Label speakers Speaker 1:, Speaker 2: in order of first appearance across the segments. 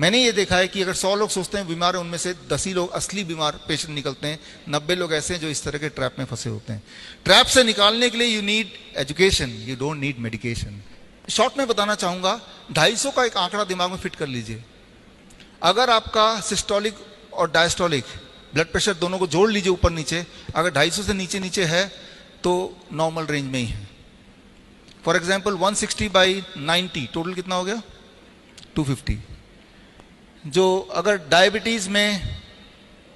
Speaker 1: मैंने ये देखा है कि अगर 100 लोग सोचते हैं बीमार हैं, उनमें से 10 ही लोग असली बीमार पेशेंट निकलते हैं, 90 लोग ऐसे हैं जो इस तरह के ट्रैप में फंसे होते हैं। ट्रैप से निकालने के लिए you need education, you don't need medication. Short में बताना चाहूंगा, 250 का एक आंकड़ा दिमाग में फिट कर लीजिए। अगर आपका सिस्टोलिक और डायस्टोलिक ब्लड प्रेशर दोनों को जोड़ लीजिए ऊपर नीचे, अगर 250 से नीचे नीचे है तो नॉर्मल रेंज में ही है। फॉर एग्जाम्पल 160/90 टोटल कितना हो गया? 250। जो अगर डायबिटीज में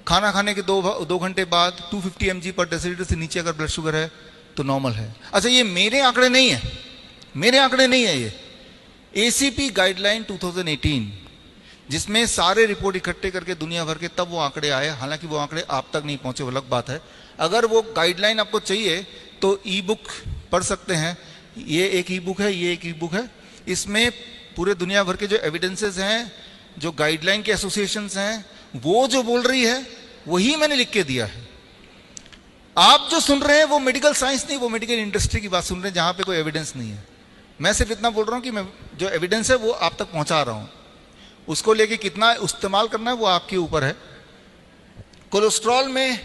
Speaker 1: खाना खाने के 2 घंटे बाद 250 mg/डेसीलीटर से नीचे अगर ब्लड शुगर है तो नॉर्मल है। अच्छा, ये मेरे आंकड़े नहीं है, मेरे आंकड़े नहीं है, ये ACP गाइडलाइन 2018, जिसमें सारे रिपोर्ट इकट्ठे करके दुनिया भर के तब वो आंकड़े आए। हालांकि वो आंकड़े आप तक नहीं पहुंचे, वो अलग बात है। अगर वो गाइडलाइन आपको चाहिए तो ई बुक पढ़ सकते हैं। ये एक ई बुक है, ये एक ई बुक है। इसमें पूरे दुनिया भर के जो एविडेंसेस हैं, जो गाइडलाइन के एसोसिएशंस हैं, वो जो बोल रही है वही मैंने लिख के दिया है। आप जो सुन रहे हैं वो मेडिकल साइंस नहीं, वो मेडिकल इंडस्ट्री की बात सुन रहे हैं, जहां पे कोई एविडेंस नहीं है। मैं सिर्फ इतना बोल रहा हूं कि मैं जो एविडेंस है वो आप तक पहुंचा रहा हूं। उसको लेके कितना इस्तेमाल करना है वो आपके ऊपर है। कोलेस्ट्रॉल में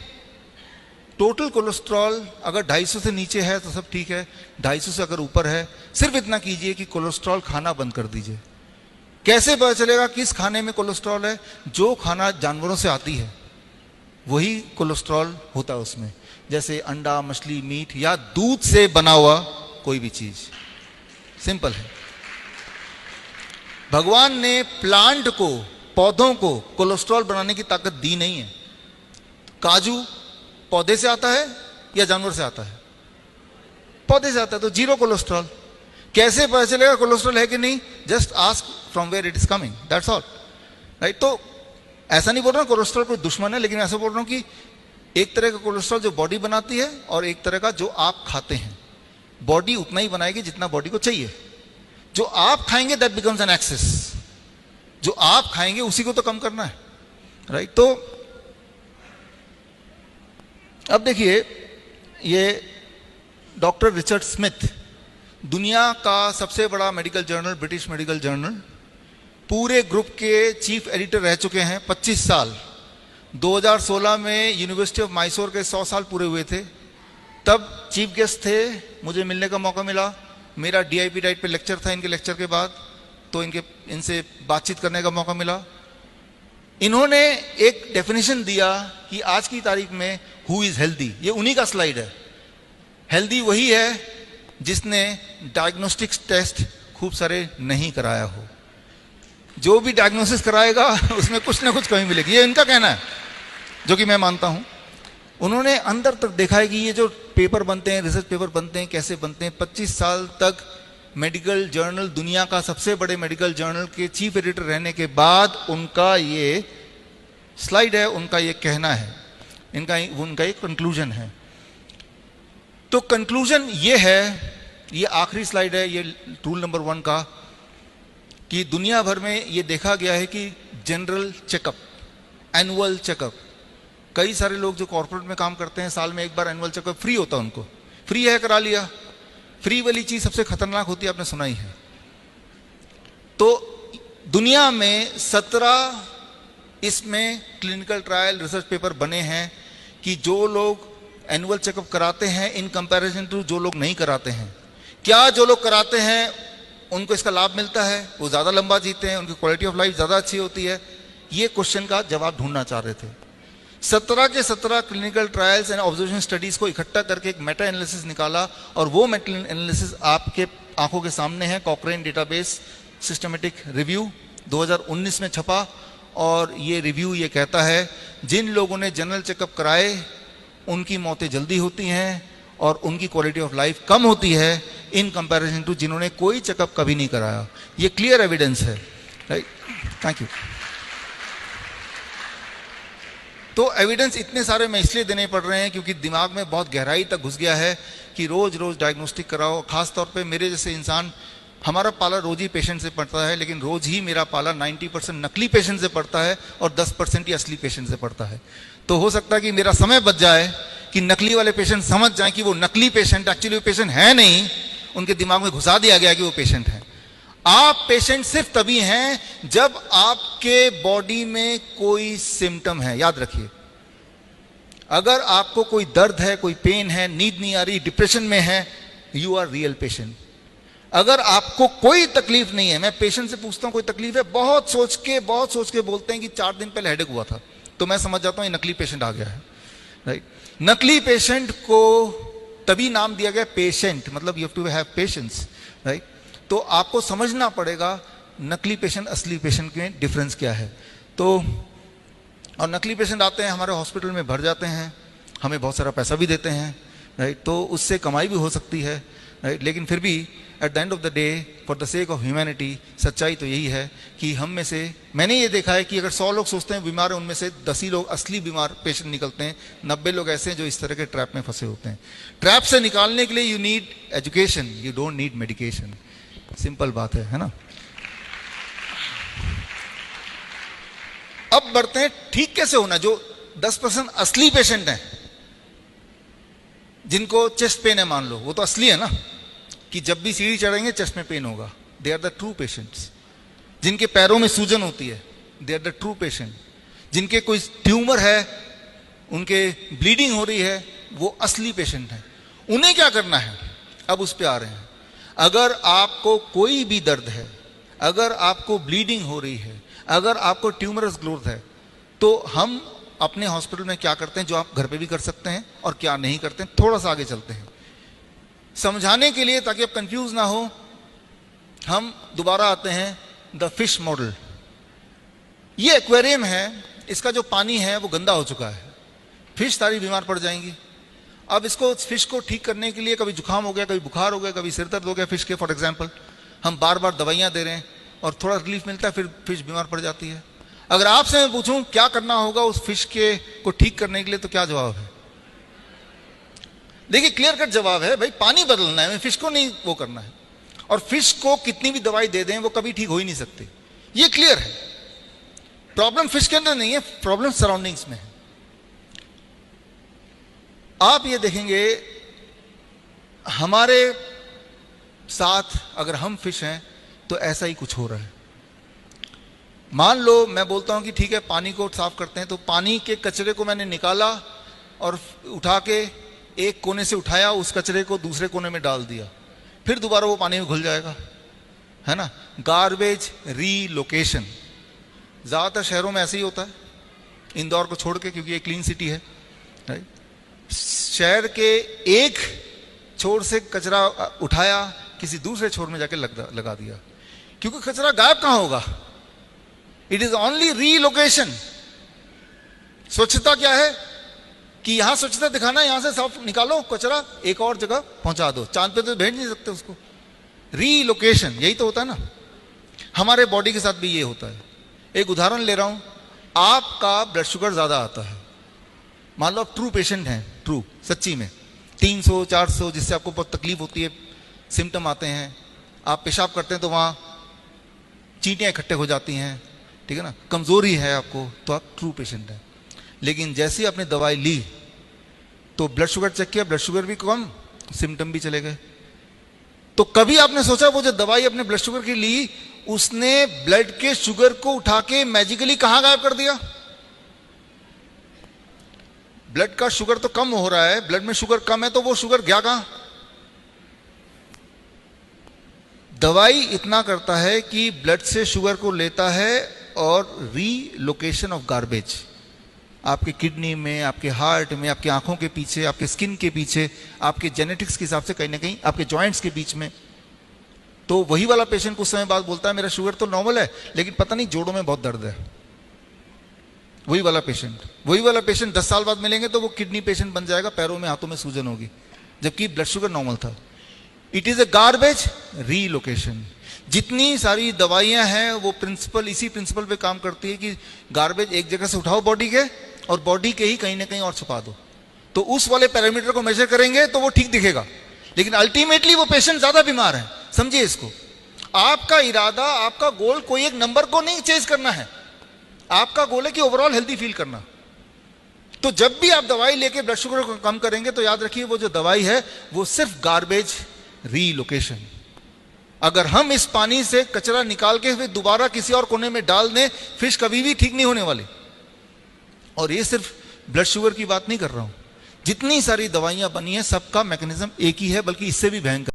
Speaker 1: टोटल कोलेस्ट्रॉल अगर 250 से नीचे है तो सब ठीक है, 250 से अगर ऊपर है सिर्फ इतना कीजिए कि कोलेस्ट्रॉल खाना बंद कर दीजिए। कैसे पता चलेगा किस खाने में कोलेस्ट्रॉल है? जो खाना जानवरों से आती है वही कोलेस्ट्रॉल होता है उसमें, जैसे अंडा, मछली, मीट या दूध से बना हुआ कोई भी चीज। सिंपल है। भगवान ने प्लांट को, पौधों को कोलेस्ट्रॉल बनाने की ताकत दी नहीं है। काजू पौधे से आता है या जानवर से आता है? पौधे से आता है, तो जीरो कोलेस्ट्रॉल। कैसे पता चलेगा कोलेस्ट्रॉल है कि नहीं? Just ask from where it is coming, that's all, right. तो ऐसा नहीं बोल रहा हूं कोलेस्ट्रॉल कोई दुश्मन है, लेकिन ऐसा बोल रहा हूं कि एक तरह का कोलेस्ट्रॉल जो बॉडी बनाती है और एक तरह का जो आप खाते हैं। बॉडी उतना ही बनाएगी जितना बॉडी को चाहिए। जो आप खाएंगे दैट बिकम्स एन एक्सेस, जो आप खाएंगे उसी को तो कम करना है, राइट। तो अब देखिए, ये डॉक्टर रिचर्ड स्मिथ, दुनिया का सबसे बड़ा medical journal, British medical journal, पूरे ग्रुप के चीफ एडिटर रह चुके हैं 25 साल। 2016 में यूनिवर्सिटी ऑफ मैसूर के 100 साल पूरे हुए थे, तब चीफ गेस्ट थे, मुझे मिलने का मौका मिला। मेरा DIP डाइट पे लेक्चर था इनके लेक्चर के बाद, तो इनसे बातचीत करने का मौका मिला। इन्होंने एक डेफिनेशन दिया कि आज की तारीख में हु इज हेल्दी, ये उन्हीं का स्लाइड है। हेल्दी वही है जिसने डायग्नोस्टिक्स टेस्ट खूब सारे नहीं कराया हो। जो भी डायग्नोसिस कराएगा उसमें कुछ ना कुछ कमी मिलेगी, ये इनका कहना है, जो कि मैं मानता हूं। उन्होंने अंदर तक देखा है कि ये जो पेपर बनते हैं, रिसर्च पेपर बनते हैं, कैसे बनते हैं। 25 साल तक मेडिकल जर्नल, दुनिया का सबसे बड़े मेडिकल जर्नल के चीफ एडिटर रहने के बाद उनका ये स्लाइड है, उनका ये कहना है, उनका एक कंक्लूजन है। तो कंक्लूजन ये है, ये आखिरी स्लाइड है, ये रूल नंबर 1 का, कि दुनिया भर में ये देखा गया है कि जनरल चेकअप, एनुअल चेकअप, कई सारे लोग जो कॉर्पोरेट में काम करते हैं साल में एक बार एनुअल चेकअप फ्री होता है उनको। फ्री है, करा लिया। फ्री वाली चीज सबसे खतरनाक होती है, आपने सुना ही है। तो दुनिया में 17 इसमें क्लिनिकल ट्रायल रिसर्च पेपर बने हैं कि जो लोग एनुअल चेकअप कराते हैं इन कंपैरिजन टू जो लोग नहीं कराते हैं, क्या जो लोग कराते हैं उनको इसका लाभ मिलता है, वो ज़्यादा लंबा जीते हैं, उनकी क्वालिटी ऑफ लाइफ ज़्यादा अच्छी होती है। ये क्वेश्चन का जवाब ढूंढना चाह रहे थे। 17 के 17 clinical trials and observation studies को इकट्ठा करके एक मेटा एनालिसिस निकाला, और वो मेटा एनालिसिस आपके आंखों के सामने है। कॉकरेन डेटाबेस सिस्टमेटिक रिव्यू 2019 में छपा, और ये रिव्यू ये कहता है जिन लोगों ने जनरल चेकअप कराए उनकी मौतें जल्दी होती हैं और उनकी क्वालिटी ऑफ लाइफ कम होती है इन कंपैरिजन टू जिन्होंने कोई चेकअप कभी नहीं कराया। ये क्लियर एविडेंस है, राइट। Thank you. तो एविडेंस इतने सारे मैं इसलिए देने पड़ रहे हैं क्योंकि दिमाग में बहुत गहराई तक घुस गया है कि रोज रोज डायग्नोस्टिक कराओ। खास तौर पे मेरे जैसे इंसान, हमारा पाला रोज ही पेशेंट से पड़ता है, लेकिन रोज ही मेरा पाला 90% नकली पेशेंट से पड़ता है और 10% ही असली पेशेंट से पड़ता है। तो हो सकता है कि मेरा समय बच जाए कि नकली वाले पेशेंट समझ जाएं कि वो नकली पेशेंट एक्चुअली वो पेशेंट है नहीं, उनके दिमाग में घुसा दिया गया कि वो पेशेंट है। आप पेशेंट सिर्फ तभी हैं जब आपके बॉडी में कोई सिम्टम है। याद रखिए, अगर आपको कोई दर्द है, कोई पेन है, नींद नहीं आ रही, डिप्रेशन में है, यू आर रियल पेशेंट। अगर आपको कोई तकलीफ नहीं है, मैं पेशेंट से पूछता हूं कोई तकलीफ है, बहुत सोच के बोलते हैं कि 4 दिन पहले हेडेक हुआ था, तो मैं समझ जाता हूं ये नकली पेशेंट आ गया है, राइट। नकली पेशेंट को तभी नाम दिया गया पेशेंट, मतलब you have to have patience, right. तो आपको समझना पड़ेगा नकली पेशेंट असली पेशेंट में डिफरेंस क्या है। तो और नकली पेशेंट आते हैं हमारे हॉस्पिटल में, भर जाते हैं, हमें बहुत सारा पैसा भी देते हैं, राइट। तो उससे कमाई भी हो सकती है, राइट। लेकिन फिर भी at the end of the day, for the sake of humanity, सच्चाई तो यही है कि हम में से, मैंने ये देखा है कि अगर 100 लोग सोचते हैं बीमार हैं, उनमें से 10 ही लोग असली बीमार पेशेंट निकलते हैं, 90 लोग ऐसे हैं जो इस तरह के ट्रैप में फंसे होते हैं। ट्रैप से निकालने के लिए you need education, you don't need medication. Simple बात है ना। अब बढ़ते हैं ठीक कैसे होना। जो 10% असली पेशेंट हैं, जिनको चेस्ट पेन है मान लो, वो तो असली है ना, कि जब भी सीढ़ी चढ़ेंगे चेस्ट में पेन होगा, they are the true patients. जिनके पैरों में सूजन होती है, they are the true patient. जिनके कोई ट्यूमर है, उनके ब्लीडिंग हो रही है, वो असली पेशेंट हैं। उन्हें क्या करना है, अब उस पर आ रहे हैं। अगर आपको कोई भी दर्द है, अगर आपको ब्लीडिंग हो रही है, अगर आपको ट्यूमरस ग्रोथ है, तो हम अपने हॉस्पिटल में क्या करते हैं जो आप घर पे भी कर सकते हैं और क्या नहीं करते हैं, थोड़ा सा आगे चलते हैं समझाने के लिए, ताकि आप कंफ्यूज ना हो। हम दोबारा आते हैं द फिश मॉडल। ये एक्वेरियम है, इसका जो पानी है वो गंदा हो चुका है, फिश सारी बीमार पड़ जाएंगी। अब इसको, फिश को ठीक करने के लिए कभी जुकाम हो गया, कभी बुखार हो गया, कभी सिर दर्द हो गया फिश के, फॉर एग्जाम्पल, हम बार बार दवाइयाँ दे रहे हैं और थोड़ा रिलीफ मिलता है, फिर फिश बीमार पड़ जाती है। अगर आपसे मैं पूछूं क्या करना होगा उस फिश के को ठीक करने के लिए, तो क्या जवाब है? देखिए, क्लियर कट जवाब है, भाई पानी बदलना है, फिश को नहीं वो करना है। और फिश को कितनी भी दवाई दे दें वो कभी ठीक हो ही नहीं सकती, ये क्लियर है। प्रॉब्लम फिश के अंदर नहीं है, प्रॉब्लम सराउंडिंग्स में है। आप ये देखेंगे हमारे साथ, अगर हम फिश हैं तो ऐसा ही कुछ हो रहा है। मान लो मैं बोलता हूं कि ठीक है पानी को साफ करते हैं, तो पानी के कचरे को मैंने निकाला और उठा के एक कोने से उठाया, उस कचरे को दूसरे कोने में डाल दिया, फिर दोबारा वो पानी में घुल जाएगा, है ना। गार्बेज रीलोकेशन ज्यादातर शहरों में ऐसे ही होता है, इंदौर को छोड़ के, क्योंकि ये क्लीन सिटी है, राइट। शहर के एक छोर से कचरा उठाया, किसी दूसरे छोर में जाके लगा दिया, क्योंकि कचरा गायब कहां होगा, इट इज ओनली रीलोकेशन। स्वच्छता क्या है कि यहां स्वच्छता दिखाना, यहां से साफ निकालो कचरा, एक और जगह पहुंचा दो, चांद पे तो भेज नहीं सकते उसको। रीलोकेशन, यही तो होता है ना। हमारे बॉडी के साथ भी ये होता है। एक उदाहरण ले रहा हूं, आपका ब्लड शुगर ज्यादा आता है, मान लो आप ट्रू पेशेंट हैं, ट्रू सच्ची में 300 400, जिससे आपको बहुत तकलीफ होती है, सिम्टम आते हैं, आप पेशाब करते हैं तो वहां चींटियां इकट्ठे हो जाती हैं, ठीक है ना, कमजोरी है आपको, तो आप ट्रू पेशेंट हैं। लेकिन जैसे ही आपने दवाई ली तो ब्लड शुगर चेक किया, ब्लड शुगर भी कम, सिम्टम भी चले गए। तो कभी आपने सोचा वो जो दवाई अपने ब्लड शुगर की ली, उसने ब्लड के शुगर को उठा के मैजिकली कहां गायब कर दिया? ब्लड का शुगर तो कम हो रहा है, ब्लड में शुगर कम है, तो वो शुगर गया कहां? दवाई इतना करता है कि ब्लड से शुगर को लेता है और रीलोकेशन ऑफ गार्बेज आपके किडनी में, आपके हार्ट में, आपकी आंखों के पीछे, आपके स्किन के पीछे, आपके जेनेटिक्स के हिसाब से कहीं ना कहीं आपके जॉइंट्स के बीच में। तो वही वाला पेशेंट कुछ समय बाद बोलता है मेरा शुगर तो नॉर्मल है, लेकिन पता नहीं जोड़ों में बहुत दर्द है। वही वाला पेशेंट 10 साल बाद मिलेंगे तो वो किडनी पेशेंट बन जाएगा, पैरों में हाथों में सूजन होगी, जबकि ब्लड शुगर नॉर्मल था। It is a garbage relocation. जितनी सारी दवाइयां हैं वो प्रिंसिपल, इसी प्रिंसिपल पे काम करती है कि गार्बेज एक जगह से उठाओ बॉडी के, और बॉडी के ही कहीं ना कहीं और छुपा दो, तो उस वाले पैरामीटर को मेजर करेंगे तो वो ठीक दिखेगा, लेकिन अल्टीमेटली वो पेशेंट ज्यादा बीमार है। समझिए इसको, आपका इरादा, आपका गोल कोई एक नंबर को नहीं चेज करना है, आपका गोल है कि ओवरऑल हेल्दी फील करना। तो जब भी आप दवाई लेके ब्लड शुगर को कम करेंगे तो याद रखिए वो जो दवाई है वो सिर्फ गार्बेज रीलोकेशन। अगर हम इस पानी से कचरा निकाल के फिर दोबारा किसी और कोने में डाल दें, फिश कभी भी ठीक नहीं होने वाली। और ये सिर्फ ब्लड शुगर की बात नहीं कर रहा हूं, जितनी सारी दवाइयां बनी हैं सबका मैकेनिज्म एक ही है, बल्कि इससे भी भयंकर।